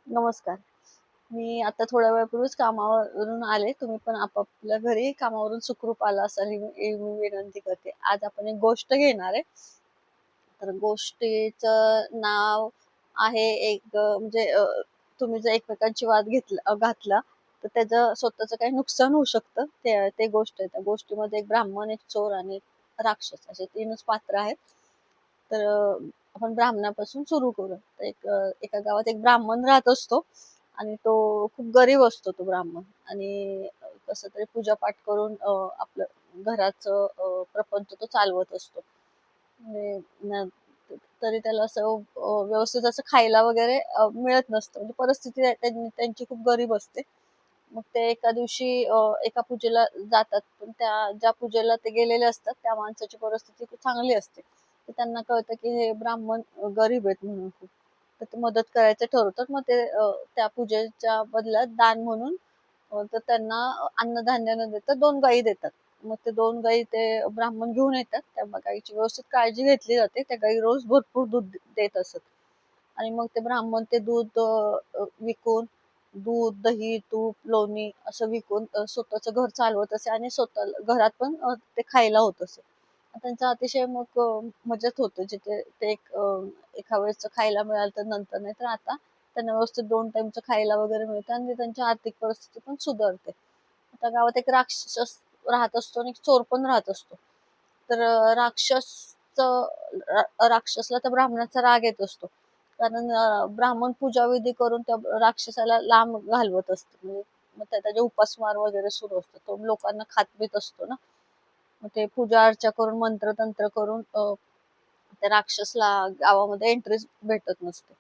नमस्कार. मी आता थोड्या वेळापूर्वीच कामावरून आले. तुम्ही पण आपापल्या घरी कामावरून सुखरूप आला असाल ही मी विनंती करते. आज आपण एक गोष्ट घेणार आहे. तर गोष्टीचं नाव आहे तुम्ही जर एकमेकांची घातला, तर त्याचं स्वतःचं काही नुकसान होऊ शकतं. ते गोष्ट आहे. त्या गोष्टीमध्ये एक ब्राह्मण, एक चोर आणि एक राक्षस असे 3च पात्र आहेत. तर आपण ब्राह्मणापासून सुरू करू. तर एका गावात एक ब्राह्मण राहत असतो आणि तो खूप गरीब असतो तो ब्राह्मण आणि कसं तरी पूजापाठ करून आपलं घराचं प्रपंच तो चालवत असतो. म्हणजे न तरी त्याला असं व्यवस्थित असं खायला वगैरे मिळत नसतं. म्हणजे परिस्थिती त्यांची खूप गरीब असते. मग ते एका दिवशी एका पूजेला जातात. पण ज्या पूजेला ते गेलेले असतात, त्या माणसाची परिस्थिती खूप चांगली असते. तर त्यांना कळतं की हे ब्राह्मण गरीब आहेत म्हणून खूप. तर ते मदत करायचं ठरवतात. मग ते त्या पूजेच्या बदल्यात दान म्हणून तर त्यांना अन्नधान्य न देता 2 गायी देतात. मग ते 2 गायी ते ब्राह्मण घेऊन येतात. त्या गायीची व्यवस्थित काळजी घेतली जाते. त्या गायी रोज भरपूर दूध देत असत. आणि मग ते ब्राह्मण ते दूध विकून दूध, दही, तूप, लोणी असं विकून स्वतःचं घर चालवत असे आणि स्वतः घरात पण ते खायला होत असे. त्यांचा अतिशय मग मजेत होते. जिथे ते एका वेळेचं खायला मिळालं तर नंतर नाही तर आता त्यांना व्यवस्थित 2 टाईमचं खायला वगैरे मिळतं आणि त्यांची आर्थिक परिस्थिती पण सुधारते. आता गावात एक राक्षस राहत असतो आणि एक चोर पण राहत असतो. तर राक्षसला त्या ब्राह्मणाचा राग येत असतो. कारण ब्राह्मण पूजाविधी करून त्या राक्षसाला लांब घालवत असतो. म्हणजे मग त्याचे उपासमार वगैरे सुरू असतो. तो लोकांना खात असतो ना. मग ते पूजा अर्चा करून मंत्रतंत्र करून त्या राक्षसला गावामध्ये एंट्रीच भेटत नसते.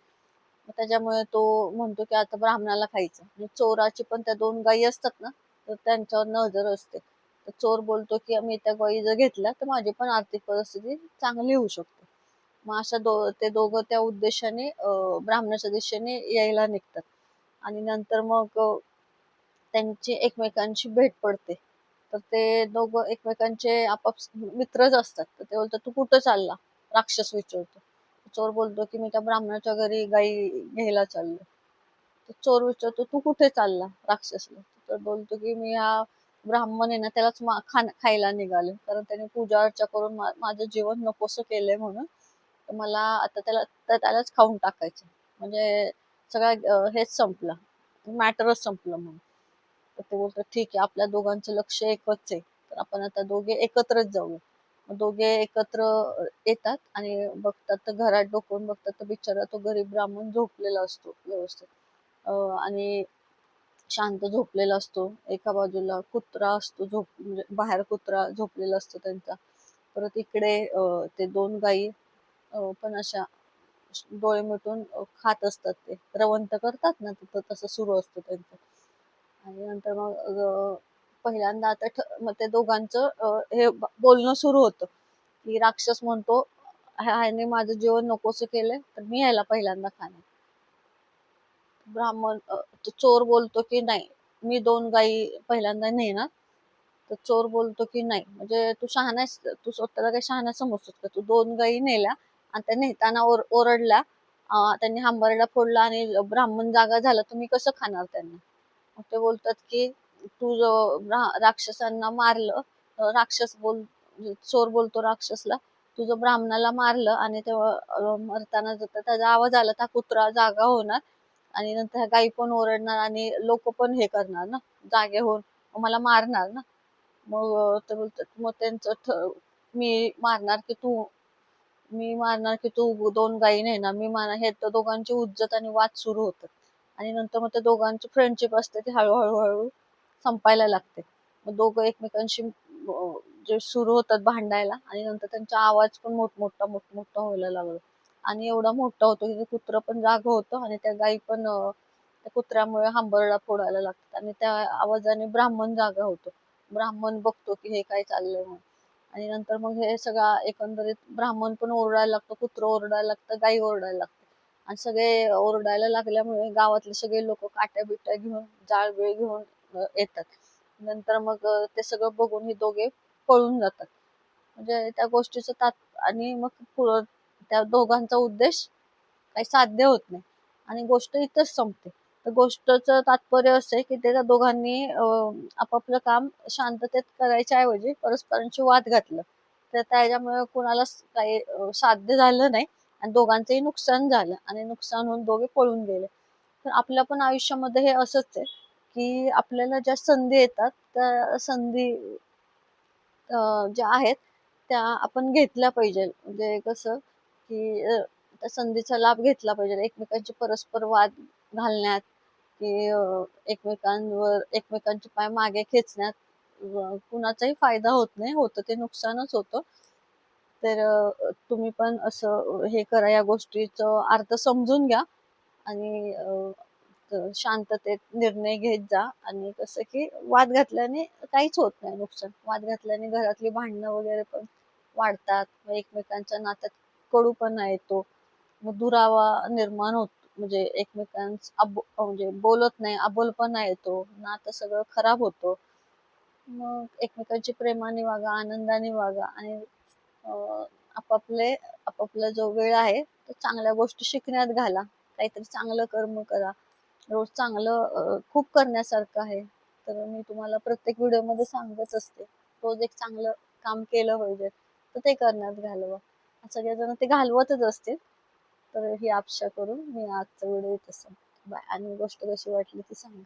मग त्याच्यामुळे तो म्हणतो की आता ब्राह्मणाला खायचं. आणि चोराची पण त्या 2 गायी असतात ना, तर त्यांच्यावर नजर असते. तर चोर बोलतो की मी त्या गायी जर घेतल्या तर माझी पण आर्थिक परिस्थिती चांगली होऊ शकते. मग ते दोघं त्या उद्देशाने ब्राह्मणाच्या दिशेने यायला निघतात. आणि नंतर मग त्यांची एकमेकांची भेट पडते. तर ते दोघं एकमेकांचे मित्रच असतात. तर ते बोलतात, "तू कुठं चालला?" राक्षस विचारतो. चोर बोलतो, की "मी त्या ब्राह्मणाच्या घरी गाई घ्यायला चाललो." तर चोर विचारतो, "तू कुठे चालला?" राक्षसला. तर बोलतो, की "मी हा ब्राह्मण आहे ना, त्यालाच खायला निघाले. कारण त्याने पूजा अर्चा करून माझं जीवन नकोसं केलंय म्हणून. तर मला आता त्यालाच खाऊन टाकायचं." म्हणजे हेच संपलं. मॅटरच संपलं म्हणून. तर ते बोलतात, "ठीक आहे, आपल्या दोघांचं लक्ष एकच आहे. तर आपण आता दोघे एकत्रच जाऊया." मग दोघे एकत्र येतात आणि बघतात तर घरात डोकावून बघतात तर बिचारा तो गरीब ब्राह्मण झोपलेला असतो व्यवस्थित. आणि शांत झोपलेला असतो. एका बाजूला कुत्रा असतो म्हणजे बाहेर कुत्रा झोपलेला असतो त्यांचा. परत इकडे ते 2 गायी पण अशा डोळे मिटून खात असतात ते. रवंथ करतात ना, तिथं तसं सुरू असतं त्यांचं. आणि नंतर मग पहिल्यांदा मग ते दोघांचं बोलणं सुरू होतं, की राक्षस म्हणतो, ह्याने माझं जीवन नकोसं केलंय, तर मी ह्याला पहिल्यांदा खाणार." तो चोर बोलतो, की "नाही, मी 2 गायी पहिल्यांदा नेणार." तर चोर बोलतो, की "नाही, म्हणजे तू स्वतःला काही शहाणा समजतोस का? तू 2 गायी नेल्या आणि त्या नेताना ओरडल्या, त्यांनी हंबरडा फोडला आणि ब्राह्मण जागा झाला, तर कसं खाणार त्यांना?" मग ते बोलतात, की "तू जो राक्षसांना मारलं." म्हणजे चोर बोलतो राक्षसला, "तू जर ब्राह्मणाला मारलं आणि तेव्हा मरताना जर त्याचा आवाज आला, तर कुत्रा जागा होणार आणि नंतर ह्या गायी पण ओरडणार आणि लोकं पण हे करणार ना, जागे होऊन मला मारणार ना." मग ते बोलतात मग मी मारणार की तू मी मारणार की तू 2 गायी नेणार, मी मारणार हे तर दोघांची हुज्जत आणि वाद सुरू होतात. आणि नंतर मग त्या दोघांची फ्रेंडशिप असते ती हळू संपायला लागते. मग दोघं एकमेकांशी जे सुरू होतात भांडायला आणि नंतर त्यांचा आवाज पण मोठमोठा व्हायला लागतो. आणि एवढा मोठा होतो की ते कुत्रं पण जागं होतं आणि त्या गायी पण त्या कुत्र्यामुळे हंबरडा फोडायला लागतात आणि त्या आवाजाने ब्राह्मण जागा होतो. ब्राह्मण बघतो की हे काय चाललंय म्हणून. आणि नंतर मग हे सगळं एकंदरीत ब्राह्मण पण ओरडायला लागतो, कुत्रं ओरडायला लागतं, गाई ओरडायला लागते. आणि सगळे ओरडायला लागल्यामुळे गावातले सगळे लोकं काट्या-बिट्या घेऊन, जाळ-बिळ घेऊन येतात. नंतर मग ते सगळं बघून हे दोघे पळून जातात. म्हणजे त्या गोष्टीचं आणि मग पुढं त्या दोघांचा उद्देश काही साध्य होत नाही. आणि गोष्ट इथंच संपते. तर गोष्टचं तात्पर्य असं आहे की त्या दोघांनी आपापलं काम शांततेत करायच्या ऐवजी परस्परांशी वाद घातलं. तर त्याच्यामुळे कुणालाच काही साध्य झालं नाही आणि दोघांचंही नुकसान झालं आणि नुकसान होऊन दोघे पळून गेले. तर आपल्या पण आयुष्यामध्ये हे असंच आहे, की आपल्याला ज्या संधी येतात त्या संधी ज्या आहेत त्या आपण घेतल्या पाहिजे. म्हणजे कसं, की त्या संधीचा लाभ घेतला पाहिजे. एकमेकांचे परस्पर वाद घालण्यात, की एकमेकांचे पाय मागे खेचण्यात कुणाचाही फायदा होत नाही. होतं ते नुकसानच होतं. तर तुम्ही पण असं हे करा, या गोष्टीचं अर्थ समजून घ्या आणि शांततेत निर्णय घेत जा. आणि कसं की वाद घातल्याने काहीच होत नाही नुकसान. वाद घातल्याने घरातली भांडणं वगैरे पण वाढतात. मग एकमेकांच्या नात्यात कडूपणा येतो. मग दुरावा निर्माण होतो. म्हणजे म्हणजे बोलत नाही, अबोलपणा येतो. नातं सगळं खराब होतं. मग एकमेकांची प्रेमाने वागा, आनंदाने वागा आणि अ, आपापले आपापला जो वेळ आहे तो चांगल्या गोष्टी शिकण्यात घाला. काहीतरी चांगलं कर्म करा. रोज चांगलं खूप करण्यासारखं आहे. तर मी तुम्हाला प्रत्येक व्हिडिओमध्ये सांगत असते. रोज एक चांगलं काम केलं पाहिजे. तर ते करण्यात घालवा. सगळेजण ते घालवतच असतील. तर ही अपेक्षा करून मी आजचा व्हिडिओ इथं संपवते. बाय. आणि गोष्ट कशी वाटली ती सांगा.